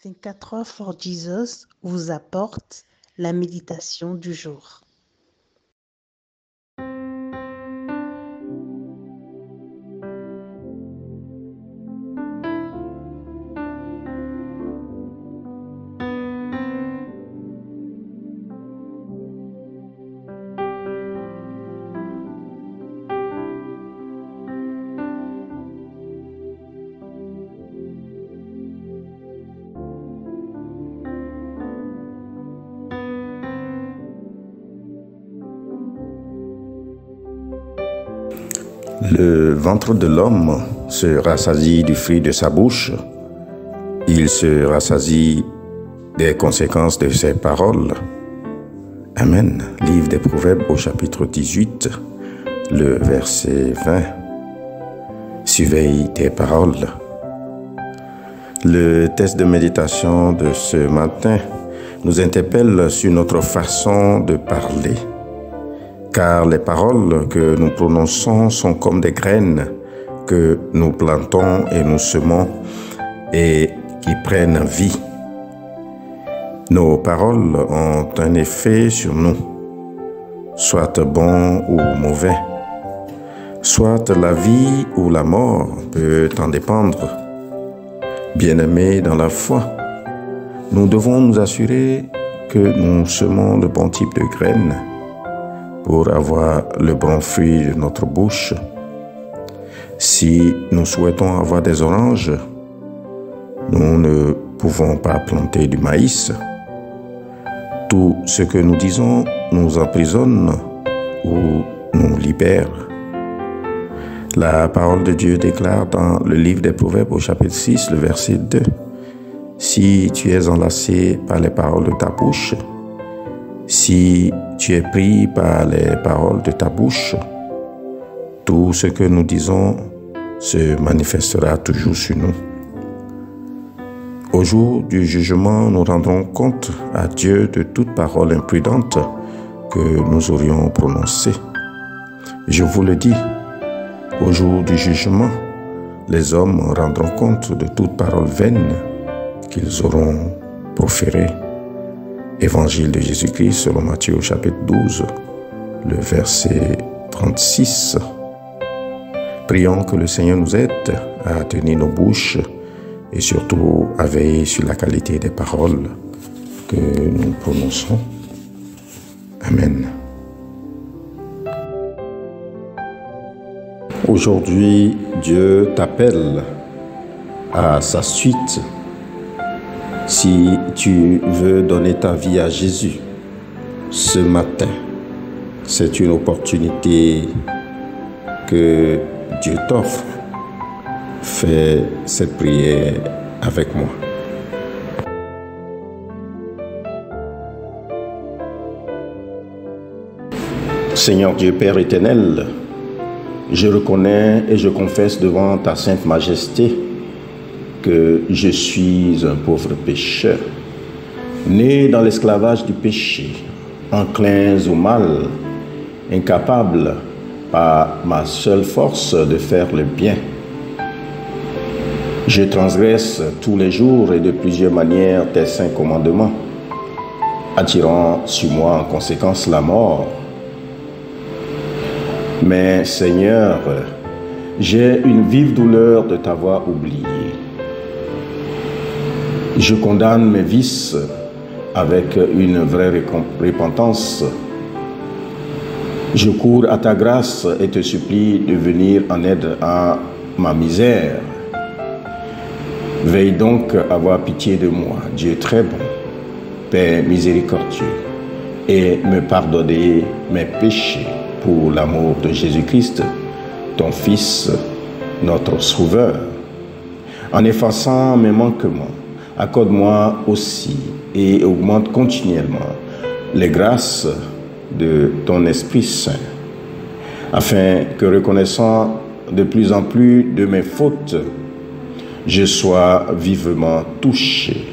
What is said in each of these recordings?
24 Hours for Jesus vous apporte la méditation du jour. Le ventre de l'homme se rassasie du fruit de sa bouche. Il se rassasie des conséquences de ses paroles. Amen. Livre des Proverbes au chapitre 18, le verset 20. Surveille tes paroles. Le texte de méditation de ce matin nous interpelle sur notre façon de parler. Car les paroles que nous prononçons sont comme des graines que nous plantons et nous semons et qui prennent vie. Nos paroles ont un effet sur nous, soit bon ou mauvais, soit la vie ou la mort peut en dépendre. Bien-aimés dans la foi, nous devons nous assurer que nous semons le bon type de graines pour avoir le bon fruit de notre bouche. Si nous souhaitons avoir des oranges, nous ne pouvons pas planter du maïs. Tout ce que nous disons nous emprisonne ou nous libère. La parole de Dieu déclare dans le livre des Proverbes au chapitre 6, le verset 2, « Si tu es enlacé par les paroles de ta bouche, si tu es pris par les paroles de ta bouche, tout ce que nous disons se manifestera toujours sur nous. Au jour du jugement, nous rendrons compte à Dieu de toute parole imprudente que nous aurions prononcée. Je vous le dis, au jour du jugement, les hommes rendront compte de toute parole vaine qu'ils auront proférée. Évangile de Jésus-Christ selon Matthieu au chapitre 12, le verset 36. Prions que le Seigneur nous aide à tenir nos bouches et surtout à veiller sur la qualité des paroles que nous prononçons. Amen. Aujourd'hui, Dieu t'appelle à sa suite. Si tu veux donner ta vie à Jésus ce matin, c'est une opportunité que Dieu t'offre. Fais cette prière avec moi. Seigneur Dieu Père éternel, je reconnais et je confesse devant ta sainte majesté que je suis un pauvre pécheur, né dans l'esclavage du péché, enclin au mal, incapable par ma seule force de faire le bien. Je transgresse tous les jours et de plusieurs manières tes saints commandements, attirant sur moi en conséquence la mort. Mais Seigneur, j'ai une vive douleur de t'avoir oublié. Je condamne mes vices avec une vraie repentance. Je cours à ta grâce et te supplie de venir en aide à ma misère. Veille donc à avoir pitié de moi, Dieu très bon, Père miséricordieux, et me pardonner mes péchés pour l'amour de Jésus-Christ, ton Fils, notre Sauveur. En effaçant mes manquements, accorde-moi aussi et augmente continuellement les grâces de ton Esprit Saint, afin que, reconnaissant de plus en plus de mes fautes, je sois vivement touché,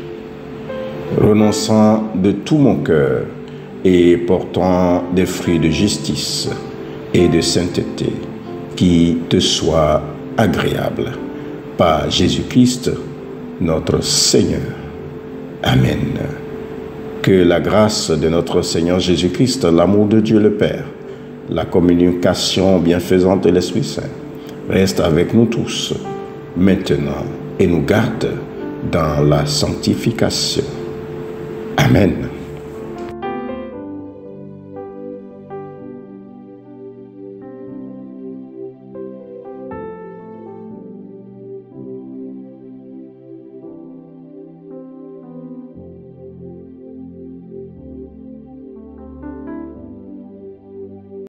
renonçant de tout mon cœur et portant des fruits de justice et de sainteté qui te soient agréables. Par Jésus-Christ, notre Seigneur. Amen. Que la grâce de notre Seigneur Jésus-Christ, l'amour de Dieu le Père, la communication bienfaisante de l'Esprit Saint reste avec nous tous, maintenant, et nous garde dans la sanctification. Amen.